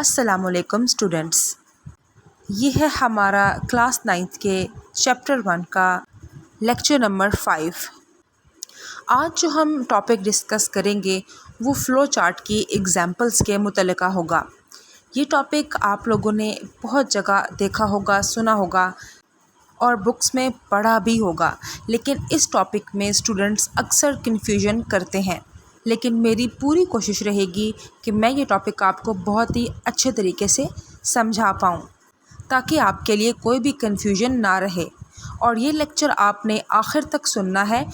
अस्सलामुअलैकुम स्टूडेंट्स, ये है हमारा क्लास 9th के चैप्टर 1 का लेक्चर नंबर 5। आज जो हम टॉपिक डिस्कस करेंगे वो फ़्लो चार्ट की एग्जांपल्स के मुतल्लिक़ होगा। ये टॉपिक आप लोगों ने बहुत जगह देखा होगा, सुना होगा और बुक्स में पढ़ा भी होगा, लेकिन इस टॉपिक में स्टूडेंट्स अक्सर कन्फ्यूजन करते हैं। लेकिन मेरी पूरी कोशिश रहेगी कि मैं ये टॉपिक आपको बहुत ही अच्छे तरीके से समझा पाऊँ, ताकि आपके लिए कोई भी कन्फ्यूजन ना रहे। और ये लेक्चर आपने आखिर तक सुनना है,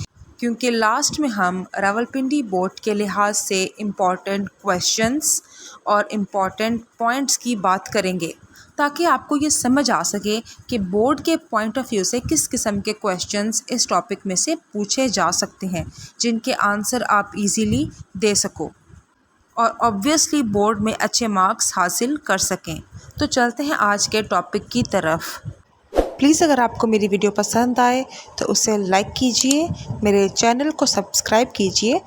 क्योंकि लास्ट में हम रावलपिंडी बोर्ड के लिहाज से इम्पॉर्टेंट क्वेश्चंस और इम्पॉर्टेंट पॉइंट्स की बात करेंगे, ताकि आपको ये समझ आ सके कि बोर्ड के पॉइंट ऑफ व्यू से किस किस्म के क्वेश्चंस इस टॉपिक में से पूछे जा सकते हैं, जिनके आंसर आप इजीली दे सको और ऑब्वियसली बोर्ड में अच्छे मार्क्स हासिल कर सकें। तो चलते हैं आज के टॉपिक की तरफ। प्लीज़ अगर आपको मेरी वीडियो पसंद आए तो उसे लाइक कीजिए, मेरे चैनल को सब्सक्राइब कीजिए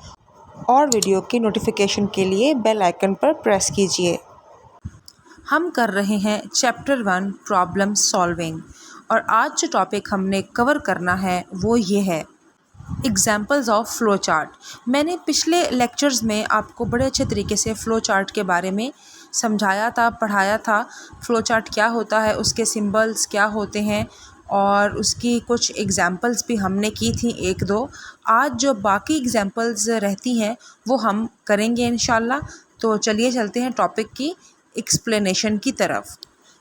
और वीडियो की नोटिफिकेशन के लिए बेल आइकन पर प्रेस कीजिए। हम कर रहे हैं चैप्टर 1 प्रॉब्लम सॉल्विंग, और आज जो टॉपिक हमने कवर करना है वो ये है एग्जाम्पल्स ऑफ फ़्लो चार्ट। मैंने पिछले लेक्चर्स में आपको बड़े अच्छे तरीके से फ़्लो चार्ट के बारे में समझाया था, पढ़ाया था। फ़्लो चार्ट क्या होता है, उसके सिंबल्स क्या होते हैं, और उसकी कुछ एग्जाम्पल्स भी हमने की थी 1-2। आज जो बाकी एग्जाम्पल्स रहती हैं वो हम करेंगे इंशाल्लाह। तो चलिए चलते हैं टॉपिक की एक्सप्लेनेशन की तरफ।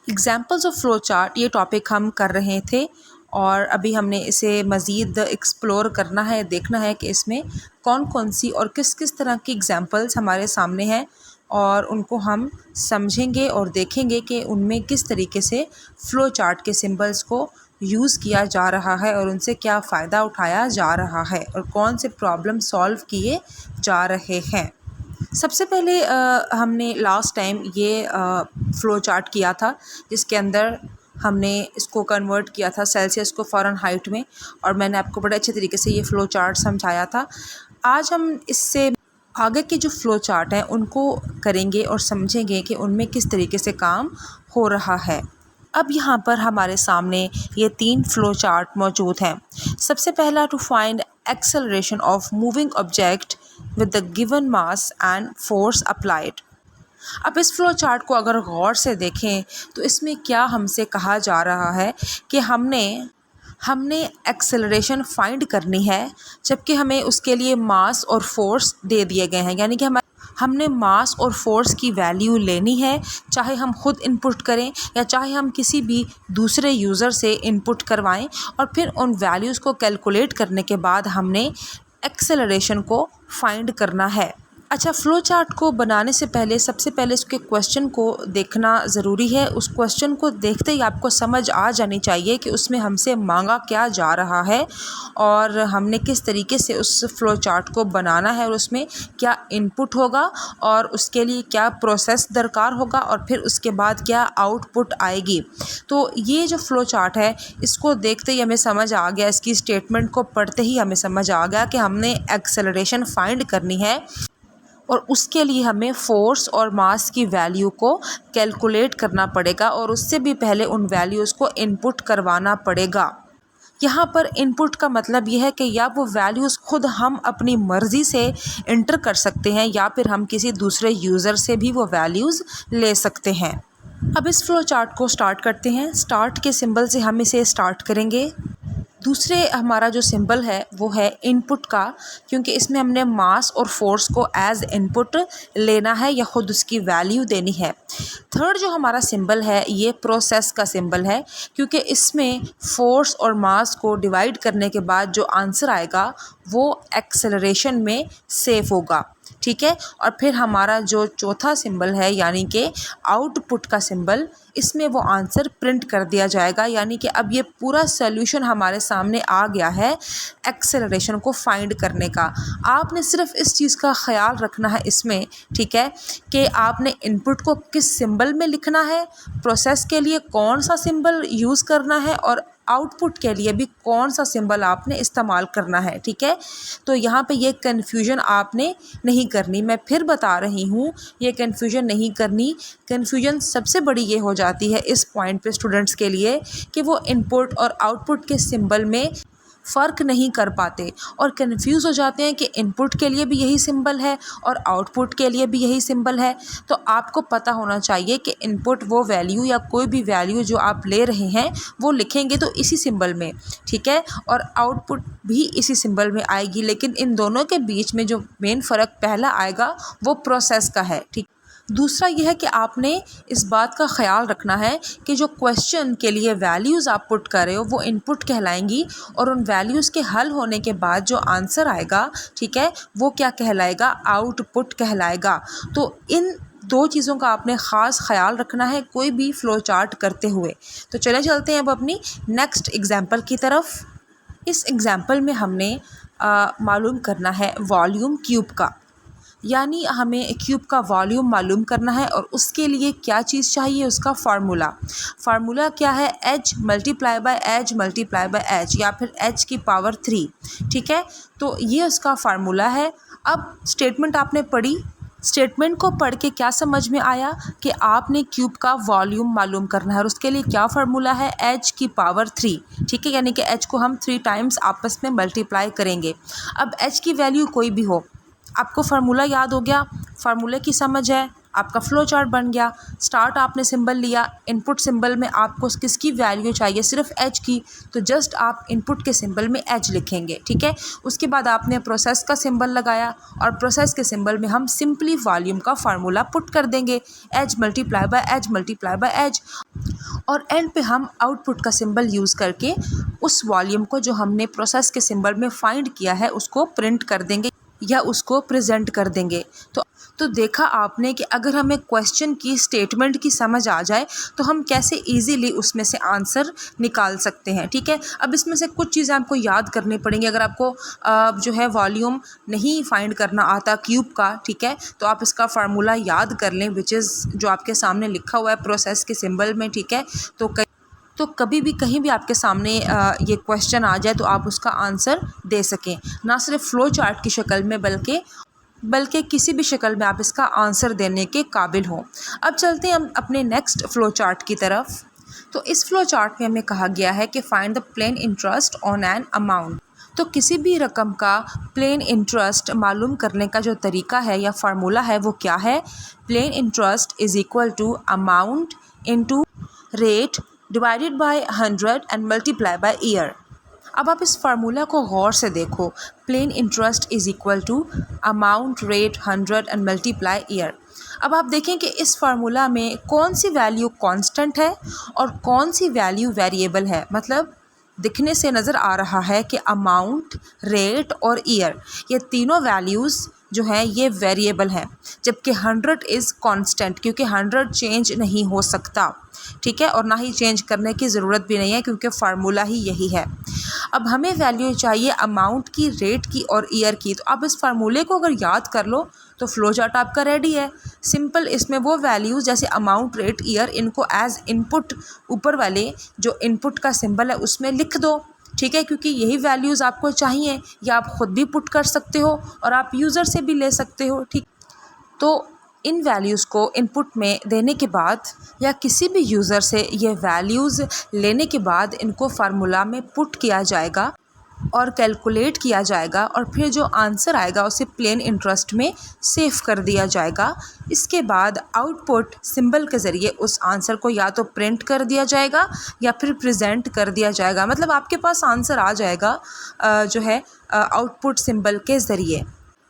एग्जाम्पल्स ऑफ फ़्लो चार्ट ये टॉपिक हम कर रहे थे, और अभी हमने इसे मज़ीद एक्सप्लोर करना है, देखना है कि इसमें कौन कौन सी और किस किस तरह की एग्जाम्पल्स हमारे सामने हैं, और उनको हम समझेंगे और देखेंगे कि उनमें किस तरीके से फ़्लो चार्ट के सिंबल्स को यूज़ किया जा रहा है और उनसे क्या फ़ायदा उठाया जा रहा है और कौन से प्रॉब्लम सॉल्व किए जा रहे हैं। सबसे पहले हमने लास्ट टाइम ये फ़्लो चार्ट किया था, जिसके अंदर हमने इसको कन्वर्ट किया था सेल्सियस को फ़ारेनहाइट में, और मैंने आपको बड़े अच्छे तरीके से ये फ़्लो चार्ट समझाया था। आज हम इससे आगे के जो फ़्लो चार्ट हैं उनको करेंगे और समझेंगे कि उनमें किस तरीके से काम हो रहा है। अब यहाँ पर हमारे सामने ये 3 फ़्लो चार्ट मौजूद हैं। सबसे पहला, to find acceleration of moving object with the given mass and force applied. अब इस फ़्लो चार्ट को अगर गौर से देखें तो इसमें क्या हमसे कहा जा रहा है कि हमने एक्सेलरेशन फाइंड करनी है, जबकि हमें उसके लिए मास और फोर्स दे दिए गए हैं। यानी कि हमने मास और फोर्स की वैल्यू लेनी है, चाहे हम खुद इनपुट करें या चाहे हम किसी भी दूसरे यूज़र से इनपुट करवाएं, और फिर उन वैल्यूज़ को कैलकुलेट करने के बाद हमने एक्सेलरेशन को फाइंड करना है। अच्छा, फ़्लो चार्ट को बनाने से पहले सबसे पहले उसके क्वेश्चन को देखना ज़रूरी है। उस क्वेश्चन को देखते ही आपको समझ आ जानी चाहिए कि उसमें हमसे मांगा क्या जा रहा है और हमने किस तरीके से उस फ़्लो चार्ट को बनाना है, और उसमें क्या इनपुट होगा और उसके लिए क्या प्रोसेस दरकार होगा, और फिर उसके बाद क्या आउटपुट आएगी। तो ये जो फ़्लो चार्ट है, इसको देखते ही हमें समझ आ गया, इसकी स्टेटमेंट को पढ़ते ही हमें समझ आ गया कि हमने एक्सेलरेशन फाइंड करनी है, और उसके लिए हमें फ़ोर्स और मास की वैल्यू को कैलकुलेट करना पड़ेगा, और उससे भी पहले उन वैल्यूज़ को इनपुट करवाना पड़ेगा। यहाँ पर इनपुट का मतलब यह है कि या वो वैल्यूज़ खुद हम अपनी मर्ज़ी से इंटर कर सकते हैं, या फिर हम किसी दूसरे यूज़र से भी वो वैल्यूज़ ले सकते हैं। अब इस फ़्लो चार्ट को स्टार्ट करते हैं। स्टार्ट के सिंबल से हम इसे स्टार्ट करेंगे। दूसरे हमारा जो सिंबल है वो है इनपुट का, क्योंकि इसमें हमने मास और फोर्स को एज इनपुट लेना है या ख़ुद उसकी वैल्यू देनी है। थर्ड जो हमारा सिंबल है ये प्रोसेस का सिंबल है, क्योंकि इसमें फोर्स और मास को डिवाइड करने के बाद जो आंसर आएगा वो एक्सेलरेशन में सेव होगा। ठीक है। और फिर हमारा जो चौथा सिंबल है यानी कि आउटपुट का सिंबल, इसमें वो आंसर प्रिंट कर दिया जाएगा। यानी कि अब ये पूरा सॉल्यूशन हमारे सामने आ गया है एक्सेलरेशन को फाइंड करने का। आपने सिर्फ इस चीज़ का ख्याल रखना है इसमें, ठीक है, कि आपने इनपुट को किस सिंबल में लिखना है, प्रोसेस के लिए कौन सा सिंबल यूज़ करना है, और आउटपुट के लिए भी कौन सा सिंबल आपने इस्तेमाल करना है, ठीक है। तो यहाँ पे ये कन्फ्यूजन आपने नहीं करनी, मैं फिर बता रही हूँ, ये कन्फ्यूजन नहीं करनी। कन्फ्यूजन सबसे बड़ी ये हो जाती है इस पॉइंट पे स्टूडेंट्स के लिए कि वो इनपुट और आउटपुट के सिंबल में फ़र्क नहीं कर पाते और कंफ्यूज हो जाते हैं कि इनपुट के लिए भी यही सिंबल है और आउटपुट के लिए भी यही सिंबल है। तो आपको पता होना चाहिए कि इनपुट वो वैल्यू या कोई भी वैल्यू जो आप ले रहे हैं वो लिखेंगे तो इसी सिंबल में, ठीक है, और आउटपुट भी इसी सिंबल में आएगी। लेकिन इन दोनों के बीच में जो मेन फ़र्क पहला आएगा वो प्रोसेस का है, ठीक। दूसरा यह है कि आपने इस बात का ख़याल रखना है कि जो क्वेश्चन के लिए वैल्यूज़ आप पुट कर रहे हो वो इनपुट कहलाएंगी और उन वैल्यूज़ के हल होने के बाद जो आंसर आएगा, ठीक है, वो क्या कहलाएगा, आउटपुट कहलाएगा। तो इन दो चीज़ों का आपने ख़ास ख्याल रखना है कोई भी फ़्लो चार्ट करते हुए। तो चले चलते हैं अब अपनी नेक्स्ट एग्ज़ाम्पल की तरफ। इस एग्ज़ाम्पल में हमने मालूम करना है वॉल्यूम क्यूब का, यानी हमें क्यूब का वॉल्यूम मालूम करना है और उसके लिए क्या चीज़ चाहिए, उसका फार्मूला क्या है, h multiply by h multiply by h या फिर h की पावर 3, ठीक है। तो ये उसका फार्मूला है। अब स्टेटमेंट आपने पढ़ी, स्टेटमेंट को पढ़ के क्या समझ में आया कि आपने क्यूब का वॉल्यूम मालूम करना है और उसके लिए क्या फार्मूला है, h की पावर 3, ठीक है, यानी कि h को हम 3 टाइम्स आपस में मल्टीप्लाई करेंगे। अब h की वैल्यू कोई भी हो, आपको फार्मूला याद हो गया, फार्मूले की समझ है, आपका फ़्लो चार्ट बन गया। स्टार्ट आपने सिंबल लिया, इनपुट सिंबल में आपको किसकी वैल्यू चाहिए, सिर्फ h की, तो जस्ट आप इनपुट के सिंबल में h लिखेंगे, ठीक है। उसके बाद आपने प्रोसेस का सिंबल लगाया और प्रोसेस के सिंबल में हम सिंपली वॉल्यूम का फार्मूला पुट कर देंगे, h multiply by h multiply by h, और एंड पे हम आउटपुट का सिंबल यूज़ करके उस वॉल्यूम को जो हमने प्रोसेस के सिंबल में फाइंड किया है उसको प्रिंट कर देंगे या उसको प्रेजेंट कर देंगे। तो देखा आपने कि अगर हमें क्वेश्चन की स्टेटमेंट की समझ आ जाए तो हम कैसे इजीली उसमें से आंसर निकाल सकते हैं, ठीक है। अब इसमें से कुछ चीज़ें आपको याद करनी पड़ेंगी। अगर आपको जो है वॉल्यूम नहीं फाइंड करना आता क्यूब का, ठीक है, तो आप इसका फार्मूला याद कर लें, विच इज़ जो आपके सामने लिखा हुआ है प्रोसेस के सिंबल में, ठीक है। तो कभी भी कहीं भी आपके सामने ये क्वेश्चन आ जाए तो आप उसका आंसर दे सकें, ना सिर्फ फ़्लो चार्ट की शक्ल में बल्कि किसी भी शक्ल में आप इसका आंसर देने के काबिल हों। अब चलते हैं हम अपने नेक्स्ट फ़्लो चार्ट की तरफ। तो इस फ़्लो चार्ट में हमें कहा गया है कि find the plain interest on an amount. तो किसी भी रकम का प्लेन इंटरेस्ट मालूम करने का जो तरीका है या फार्मूला है वो क्या है, plain interest is equal to amount into rate divided by 100 and multiply by year. अब आप इस फार्मूला को गौर से देखो, plain interest is equal to amount rate 100 and multiply year. अब आप देखें कि इस फार्मूला में कौन सी वैल्यू कांस्टेंट है और कौन सी वैल्यू वेरिएबल है। मतलब दिखने से नज़र आ रहा है कि अमाउंट, रेट और ईयर ये तीनों वैल्यूज़ जो हैं ये वेरिएबल हैं, जबकि 100 इज़ कांस्टेंट, क्योंकि 100 चेंज नहीं हो सकता, ठीक है, और ना ही चेंज करने की ज़रूरत भी नहीं है क्योंकि फार्मूला ही यही है। अब हमें वैल्यू चाहिए अमाउंट की, रेट की और ईयर की। तो अब इस फार्मूले को अगर याद कर लो तो फ़्लो चार्ट आपका रेडी है। सिंपल, इसमें वो वैल्यूज़ जैसे अमाउंट, रेट, ईयर, इनको एज इनपुट ऊपर वाले जो इनपुट का सिंबल है उसमें लिख दो, ठीक है, क्योंकि यही वैल्यूज़ आपको चाहिए, या आप ख़ुद भी पुट कर सकते हो और आप यूज़र से भी ले सकते हो, ठीक। तो इन वैल्यूज़ को इनपुट में देने के बाद या किसी भी यूज़र से ये वैल्यूज़ लेने के बाद इनको फार्मूला में पुट किया जाएगा और कैलकुलेट किया जाएगा और फिर जो आंसर आएगा उसे प्लेन इंटरेस्ट में सेव कर दिया जाएगा। इसके बाद आउटपुट सिंबल के ज़रिए उस आंसर को या तो प्रिंट कर दिया जाएगा या फिर प्रेजेंट कर दिया जाएगा। मतलब आपके पास आंसर आ जाएगा जो है आउटपुट सिंबल के ज़रिए।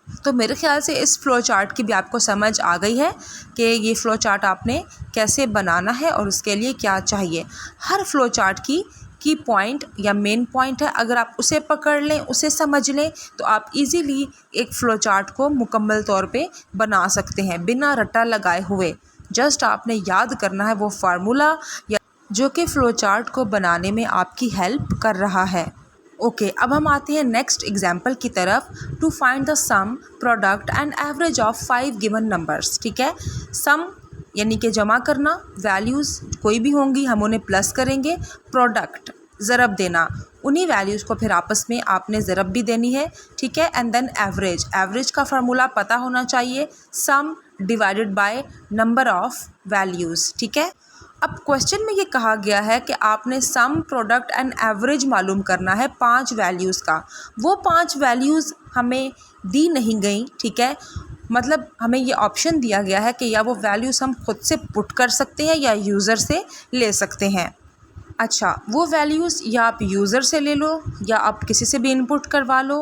तो मेरे ख़्याल से इस फ़्लो चार्ट की भी आपको समझ आ गई है कि ये फ़्लो चार्ट आपने कैसे बनाना है और उसके लिए क्या चाहिए। हर फ़्लो चार्ट की पॉइंट या मेन पॉइंट है, अगर आप उसे पकड़ लें, उसे समझ लें तो आप इजीली एक फ़्लो चार्ट को मुकम्मल तौर पे बना सकते हैं बिना रट्टा लगाए हुए। जस्ट आपने याद करना है वो फार्मूला या जो कि फ़्लो चार्ट को बनाने में आपकी हेल्प कर रहा है। ओके, अब हम आते हैं नेक्स्ट एग्जाम्पल की तरफ। To find the sum, product and average of 5 given numbers, ठीक है। सम यानी कि जमा करना, वैल्यूज़ कोई भी होंगी हम उन्हें प्लस करेंगे, प्रोडक्ट ज़रब देना, उन्हीं वैल्यूज़ को फिर आपस में आपने ज़रब भी देनी है, ठीक है। एंड देन एवरेज, एवरेज का फार्मूला पता होना चाहिए, सम divided by number of values, ठीक है। अब क्वेश्चन में ये कहा गया है कि आपने सम, प्रोडक्ट एंड एवरेज मालूम करना है 5 वैल्यूज़ का। वो 5 वैल्यूज़ हमें दी नहीं गई, ठीक है। मतलब हमें ये ऑप्शन दिया गया है कि या वो वैल्यूज़ हम खुद से पुट कर सकते हैं या यूज़र से ले सकते हैं। अच्छा, वो वैल्यूज़ या आप यूज़र से ले लो या आप किसी से भी इनपुट करवा लो।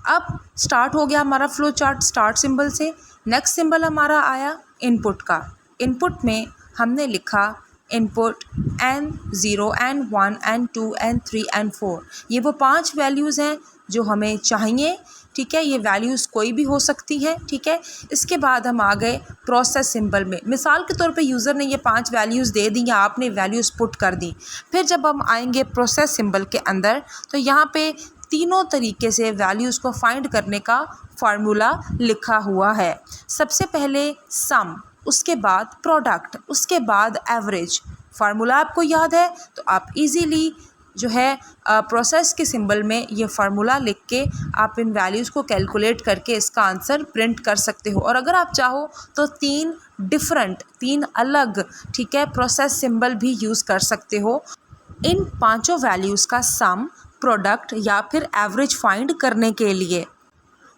अब स्टार्ट हो गया हमारा फ्लो चार्ट स्टार्ट सिंबल से। नेक्स्ट सिंबल हमारा आया इनपुट का। इनपुट में हमने लिखा input n0, n1, n2, n3, n4। ये वो 5 वैल्यूज़ हैं जो हमें चाहिए, ठीक है। ये वैल्यूज़ कोई भी हो सकती है, ठीक है। इसके बाद हम आ गए प्रोसेस सिंबल में। मिसाल के तौर पे यूज़र ने ये 5 वैल्यूज़ दे दी या आपने वैल्यूज़ पुट कर दी। फिर जब हम आएंगे प्रोसेस सिंबल के अंदर तो यहाँ पे तीनों तरीके से वैल्यूज़ को फाइंड करने का फार्मूला लिखा हुआ है। सबसे पहले सम, उसके बाद प्रोडक्ट, उसके बाद एवरेज। फार्मूला आपको याद है तो आप इजीली जो है प्रोसेस के सिंबल में ये फार्मूला लिख के आप इन वैल्यूज़ को कैलकुलेट करके इसका आंसर प्रिंट कर सकते हो। और अगर आप चाहो तो 3 अलग, ठीक है, प्रोसेस सिंबल भी यूज़ कर सकते हो इन 5 वैल्यूज़ का सम, प्रोडक्ट या फिर एवरेज फाइंड करने के लिए।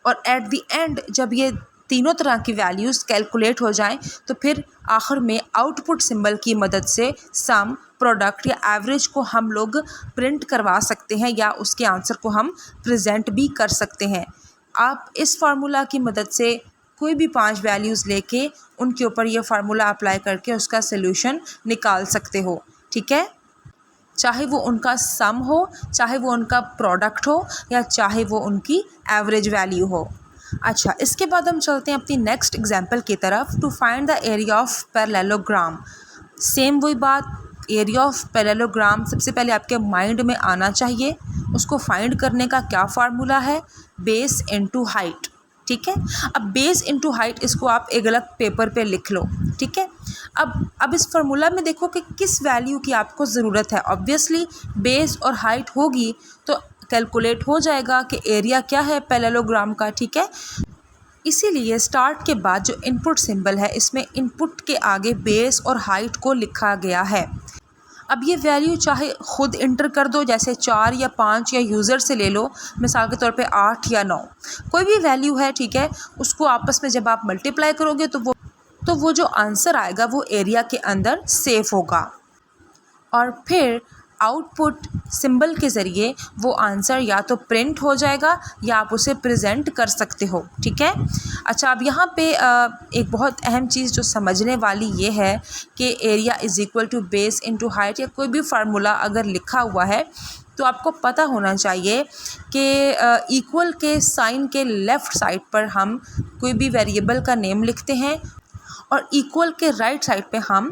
और एट द एंड जब ये तीनों तरह की वैल्यूज़ कैलकुलेट हो जाएं तो फिर आखिर में आउटपुट सिंबल की मदद से सम, प्रोडक्ट या एवरेज को हम लोग प्रिंट करवा सकते हैं या उसके आंसर को हम प्रेजेंट भी कर सकते हैं। आप इस फार्मूला की मदद से कोई भी 5 वैल्यूज़ लेके उनके ऊपर ये फार्मूला अप्लाई करके उसका सल्यूशन निकाल सकते हो, ठीक है। चाहे वो उनका सम हो, चाहे वो उनका प्रोडक्ट हो या चाहे वो उनकी एवरेज वैल्यू हो। अच्छा, इसके बाद हम चलते हैं अपनी नेक्स्ट एग्जांपल की तरफ। To find the area of parallelogram, same वही बात। एरिया ऑफ पैरेललोग्राम सबसे पहले आपके माइंड में आना चाहिए। उसको फाइंड करने का क्या फार्मूला है? बेस इनटू हाइट, ठीक है। अब बेस इनटू हाइट इसको आप एक अलग पेपर पे लिख लो, ठीक है। अब इस फार्मूला में देखो कि किस वैल्यू की आपको ज़रूरत है। ऑब्वियसली बेस और हाइट होगी तो कैलकुलेट हो जाएगा कि एरिया क्या है पैरेललोग्राम का, ठीक है। इसीलिए स्टार्ट के बाद जो इनपुट सिंबल है इसमें इनपुट के आगे बेस और हाइट को लिखा गया है। अब ये वैल्यू चाहे ख़ुद इंटर कर दो, जैसे 4 या 5, या यूज़र से ले लो, मिसाल के तौर पे 8 या 9, कोई भी वैल्यू है, ठीक है। उसको आपस में जब आप मल्टीप्लाई करोगे तो वो जो आंसर आएगा वो एरिया के अंदर सेव होगा और फिर आउटपुट सिंबल के ज़रिए वो आंसर या तो प्रिंट हो जाएगा या आप उसे प्रेजेंट कर सकते हो, ठीक है। अच्छा, अब यहाँ पे एक बहुत अहम चीज़ जो समझने वाली ये है कि area is equal to base into height या कोई भी फार्मूला अगर लिखा हुआ है तो आपको पता होना चाहिए कि इक्वल के साइन के लेफ़्ट साइड पर हम कोई भी वेरिएबल का नेम लिखते हैं और इक्वल के राइट साइड पे हम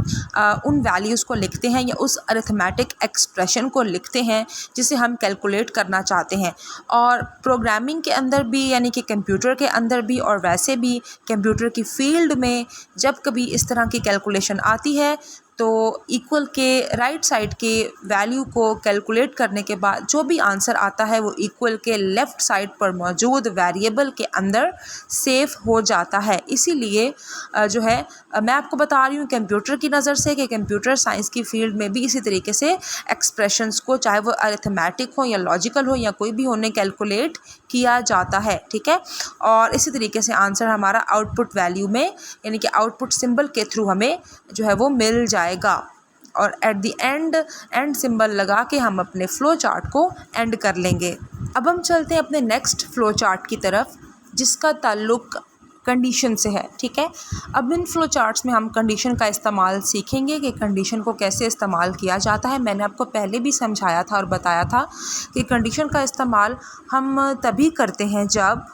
उन वैल्यूज़ को लिखते हैं या उस अरिथमेटिक एक्सप्रेशन को लिखते हैं जिसे हम कैलकुलेट करना चाहते हैं। और प्रोग्रामिंग के अंदर भी, यानी कि कंप्यूटर के अंदर भी और वैसे भी कंप्यूटर की फ़ील्ड में जब कभी इस तरह की कैलकुलेशन आती है तो इक्वल के राइट साइड के वैल्यू को कैलकुलेट करने के बाद जो भी आंसर आता है वो इक्वल के लेफ़्ट साइड पर मौजूद वेरिएबल के अंदर सेव हो जाता है। इसीलिए जो है मैं आपको बता रही हूँ कंप्यूटर की नज़र से कि कंप्यूटर साइंस की फ़ील्ड में भी इसी तरीके से एक्सप्रेशंस को, चाहे वो अरिथमेटिक हो या लॉजिकल हो या कोई भी होने, कैलकुलेट किया जाता है, ठीक है। और इसी तरीके से आंसर हमारा आउटपुट वैल्यू में, यानी कि आउटपुट सिंबल के थ्रू हमें जो है वो मिल जाएगा। और एट द एंड सिंबल लगा के हम अपने फ़्लो चार्ट को एंड कर लेंगे। अब हम चलते हैं अपने नेक्स्ट फ़्लो चार्ट की तरफ जिसका ताल्लुक़ कंडीशन से है, ठीक है। अब इन फ़्लो चार्ट्स में हम कंडीशन का इस्तेमाल सीखेंगे कि कंडीशन को कैसे इस्तेमाल किया जाता है। मैंने आपको पहले भी समझाया था और बताया था कि कंडीशन का इस्तेमाल हम तभी करते हैं जब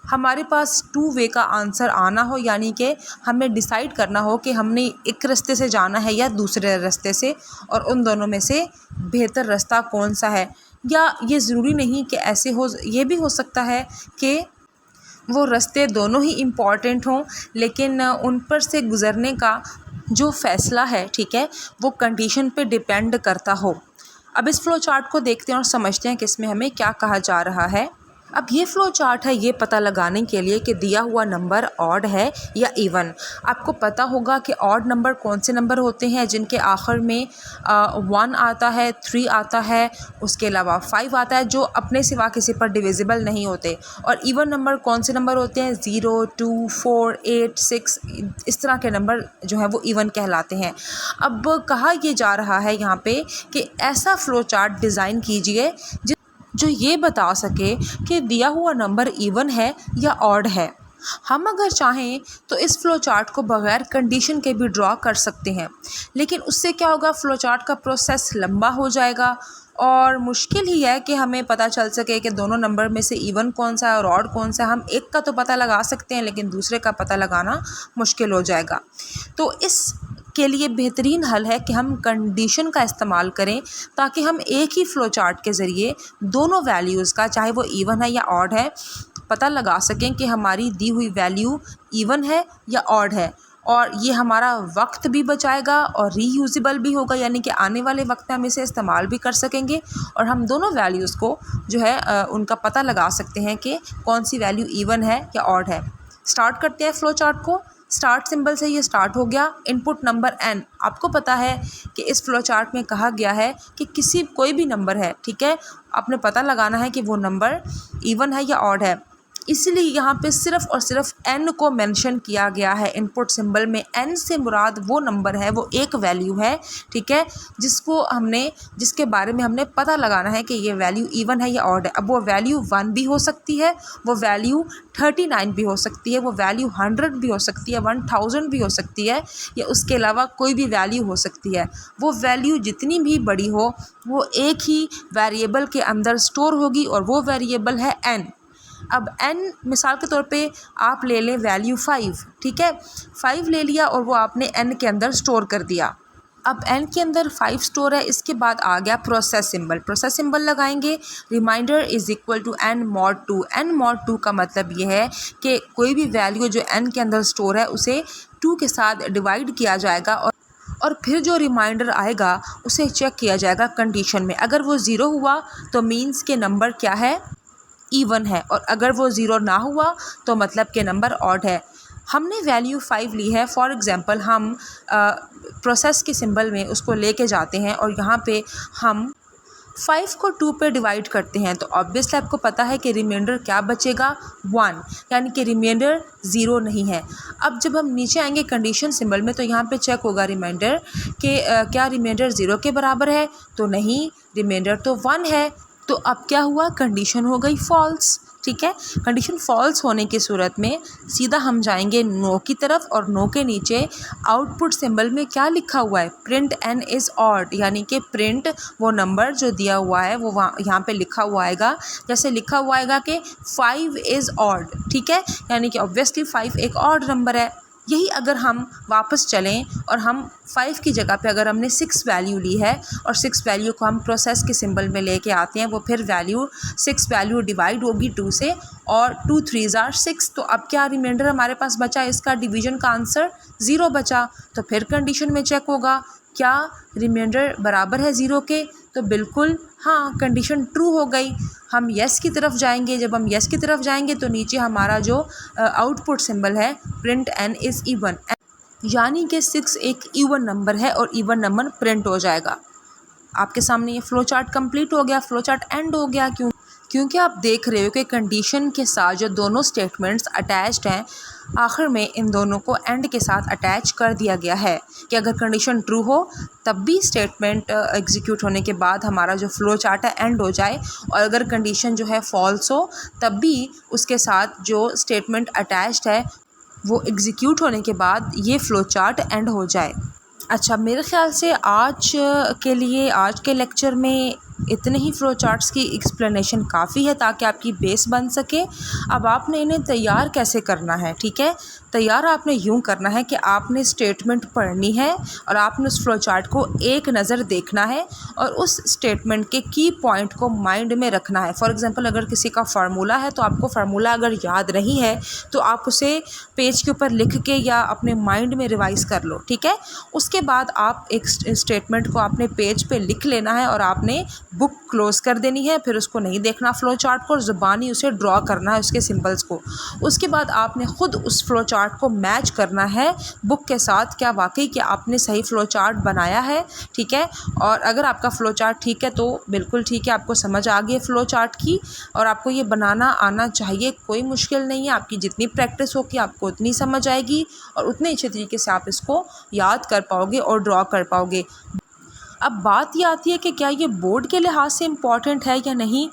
हमारे पास 2 वे का आंसर आना हो, यानी कि हमें डिसाइड करना हो कि हमने एक रास्ते से जाना है या दूसरे रास्ते से, और उन दोनों में से बेहतर रास्ता कौन सा है। या ये ज़रूरी नहीं कि ऐसे हो, ये भी हो सकता है कि वो रास्ते दोनों ही इम्पॉर्टेंट हों लेकिन उन पर से गुज़रने का जो फ़ैसला है, ठीक है, वो कंडीशन पे डिपेंड करता हो। अब इस फ्लो चार्ट को देखते हैं और समझते हैं कि इसमें हमें क्या कहा जा रहा है। अब ये फ्लो चार्ट है ये पता लगाने के लिए कि दिया हुआ नंबर ऑड है या इवन। आपको पता होगा कि ऑड नंबर कौन से नंबर होते हैं जिनके आखिर में 1 आता है, 3 आता है, उसके अलावा 5 आता है, जो अपने सिवा किसी पर डिविजिबल नहीं होते। और इवन नंबर कौन से नंबर होते हैं, 0, 2, 4, 8, 6, इस तरह के नंबर जो हैं वो इवन कहलाते हैं। अब कहा ये जा रहा है यहाँ पे कि ऐसा फ्लो चार्ट डिज़ाइन कीजिए जो ये बता सके कि दिया हुआ नंबर इवन है या ऑड है। हम अगर चाहें तो इस फ्लो चार्ट को बग़ैर कंडीशन के भी ड्रॉ कर सकते हैं, लेकिन उससे क्या होगा, फ्लो चार्ट का प्रोसेस लंबा हो जाएगा और मुश्किल ही है कि हमें पता चल सके कि दोनों नंबर में से इवन कौन सा है और ऑड कौन सा है। हम एक का तो पता लगा सकते हैं लेकिन दूसरे का पता लगाना मुश्किल हो जाएगा। तो इस के लिए बेहतरीन हल है कि हम कंडीशन का इस्तेमाल करें ताकि हम एक ही फ़्लो चार्ट के ज़रिए दोनों वैल्यूज़ का, चाहे वो इवन है या ऑड है, पता लगा सकें कि हमारी दी हुई वैल्यू इवन है या ऑड है। और ये हमारा वक्त भी बचाएगा और रीयूजेबल भी होगा, यानी कि आने वाले वक्त में हम इसे इस्तेमाल भी कर सकेंगे और हम दोनों वैल्यूज़ को जो है उनका पता लगा सकते हैं कि कौन सी वैल्यू इवन है या ऑड है। स्टार्ट करते हैं फ़्लो चार्ट को। स्टार्ट सिंबल से ये स्टार्ट हो गया। Input number n। आपको पता है कि इस फ्लो चार्ट में कहा गया है कि कोई भी नंबर है, ठीक है, आपने पता लगाना है कि वो नंबर इवन है या ऑड है। इसलिए यहाँ पे सिर्फ़ और सिर्फ n को मेंशन किया गया है इनपुट सिंबल में। n से मुराद वो नंबर है, वो एक वैल्यू है, ठीक है, जिसके बारे में हमने पता लगाना है कि ये वैल्यू इवन है या ऑड है। अब वो वैल्यू 1 भी हो सकती है, वो वैल्यू 39 भी हो सकती है, वो वैल्यू 100 भी हो सकती है, 1000 भी हो सकती है, या उसके अलावा कोई भी वैल्यू हो सकती है। वो वैल्यू जितनी भी बड़ी हो वो एक ही वेरिएबल के अंदर स्टोर होगी और वो वेरिएबल है n। अब n मिसाल के तौर पे आप ले लें वैल्यू 5, ठीक है, 5 ले लिया और वो आपने n के अंदर स्टोर कर दिया। अब n के अंदर 5 स्टोर है। इसके बाद आ गया प्रोसेस सिंबल। प्रोसेस सिंबल लगाएंगे, reminder is equal to n mod 2। n mod 2 का मतलब ये है कि कोई भी वैल्यू जो n के अंदर स्टोर है उसे 2 के साथ डिवाइड किया जाएगा और फिर जो रिमाइंडर आएगा उसे चेक किया जाएगा कंडीशन में। अगर वो 0 हुआ तो मीन्स के नंबर क्या है, इवन है, और अगर वो 0 ना हुआ तो मतलब के नंबर ऑड है। हमने वैल्यू 5 ली है, फॉर एग्ज़ाम्पल हम प्रोसेस के सिंबल में उसको लेके जाते हैं और यहाँ पे हम 5 को 2 पे डिवाइड करते हैं तो ऑब्वियसली आपको पता है कि रिमाइंडर क्या बचेगा, 1, यानी कि रिमाइंडर 0 नहीं है। अब जब हम नीचे आएंगे कंडीशन सिंबल में तो यहाँ पे चेक होगा रिमाइंडर कि क्या रिमाइंडर 0 के बराबर है, तो नहीं, रिमाइंडर तो 1 है। तो अब क्या हुआ, कंडीशन हो गई फॉल्स, ठीक है। कंडीशन फॉल्स होने की सूरत में सीधा हम जाएंगे नो की तरफ और नो के नीचे आउटपुट सिंबल में क्या लिखा हुआ है, प्रिंट n इज़ ऑड, यानी कि प्रिंट वो नंबर जो दिया हुआ है वो वहाँ यहाँ पे लिखा हुआ आएगा। जैसे लिखा हुआ आएगा कि 5 इज़ ऑड, ठीक है, यानी कि ऑब्वियसली 5 एक ऑड नंबर है। यही अगर हम वापस चलें और हम 5 की जगह पे अगर हमने 6 वैल्यू ली है और 6 वैल्यू को हम प्रोसेस के सिंबल में लेके आते हैं, वो फिर वैल्यू 6 वैल्यू डिवाइड होगी 2 से और 2 3s are 6। तो अब क्या रिमाइंडर हमारे पास बचा, इसका डिवीजन का आंसर 0 बचा। तो फिर कंडीशन में चेक होगा क्या रिमाइंडर बराबर है 0 के, तो बिल्कुल हाँ, कंडीशन ट्रू हो गई। हम येस की तरफ जाएंगे। जब हम येस की तरफ जाएंगे तो नीचे हमारा जो आउटपुट सिंबल है प्रिंट n इज़ इवन, यानी कि 6 एक इवन नंबर है और इवन नंबर प्रिंट हो जाएगा। आपके सामने ये फ्लो चार्ट कंप्लीट हो गया, फ्लो चार्ट एंड हो गया। क्योंकि आप देख रहे हो कि कंडीशन के साथ जो दोनों स्टेटमेंट्स अटैच्ड हैं, आखिर में इन दोनों को एंड के साथ अटैच कर दिया गया है कि अगर कंडीशन ट्रू हो तब भी स्टेटमेंट एग्जीक्यूट होने के बाद हमारा जो फ्लो चार्ट है एंड हो जाए, और अगर कंडीशन जो है फॉल्स हो तब भी उसके साथ जो स्टेटमेंट अटैच्ड है वो एग्जीक्यूट होने के बाद ये फ़्लो चार्ट एंड हो जाए। अच्छा, मेरे ख़्याल से आज के लेक्चर में इतने ही फ़्लो चार्ट्स की एक्सप्लेनेशन काफ़ी है ताकि आपकी बेस बन सके। अब आपने इन्हें तैयार कैसे करना है, ठीक है। तैयार आपने यूँ करना है कि आपने स्टेटमेंट पढ़नी है और आपने उस फ़्लो चार्ट को एक नज़र देखना है और उस स्टेटमेंट के की पॉइंट को माइंड में रखना है। फॉर एग्ज़ाम्पल अगर किसी का फार्मूला है तो आपको फार्मूला अगर याद नहीं है तो आप उसे पेज के ऊपर लिख के या अपने माइंड में रिवाइज़ कर लो, ठीक है। उसके बाद आप एक स्टेटमेंट को अपने पेज पे लिख लेना है और आपने बुक क्लोज़ कर देनी है। फिर उसको नहीं देखना फ़्लो चार्ट को, और ज़ुबानी उसे ड्रॉ करना है उसके सिंबल्स को। उसके बाद आपने ख़ुद उस फ़्लो चार्ट को मैच करना है बुक के साथ, क्या वाकई कि आपने सही फ़्लो चार्ट बनाया है, ठीक है। और अगर आपका फ़्लो चार्ट ठीक है तो बिल्कुल ठीक है, आपको समझ आ गई है फ़्लो चार्ट की और आपको ये बनाना आना चाहिए, कोई मुश्किल नहीं है। आपकी जितनी प्रैक्टिस होगी आपको उतनी समझ आएगी और उतने अच्छे तरीके से आप इसको याद कर पाओगे और ड्रॉ कर पाओगे। अब बात ये आती है कि क्या ये बोर्ड के लिहाज से इम्पॉर्टेंट है या नहीं।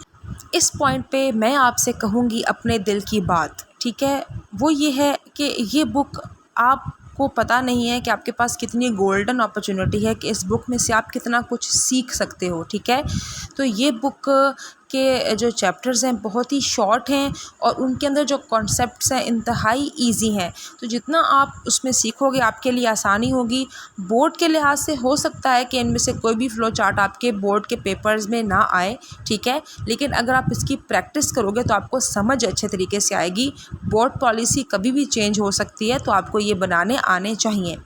इस पॉइंट पे मैं आपसे कहूँगी अपने दिल की बात, ठीक है। वो ये है कि ये बुक आपको पता नहीं है कि आपके पास कितनी गोल्डन अपॉर्चुनिटी है कि इस बुक में से आप कितना कुछ सीख सकते हो, ठीक है। तो ये बुक के जो चैप्टर्स हैं बहुत ही शॉर्ट हैं और उनके अंदर जो कॉन्सेप्ट्स हैं इंतहाई इजी हैं। तो जितना आप उसमें सीखोगे आपके लिए आसानी होगी। बोर्ड के लिहाज से हो सकता है कि इनमें से कोई भी फ़्लो चार्ट आपके बोर्ड के पेपर्स में ना आए, ठीक है। लेकिन अगर आप इसकी प्रैक्टिस करोगे तो आपको समझ अच्छे तरीके से आएगी। बोर्ड पॉलिसी कभी भी चेंज हो सकती है तो आपको ये बनाने आने चाहिए।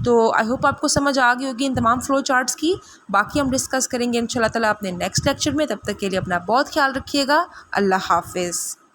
तो आई होप आपको समझ आ गई होगी इन तमाम फ़्लो चार्ट्स की। बाकी हम डिस्कस करेंगे इंशाल्लाह ताला अपने नेक्स्ट लेक्चर में। तब तक के लिए अपना बहुत ख्याल रखिएगा। अल्लाह हाफ़िज़।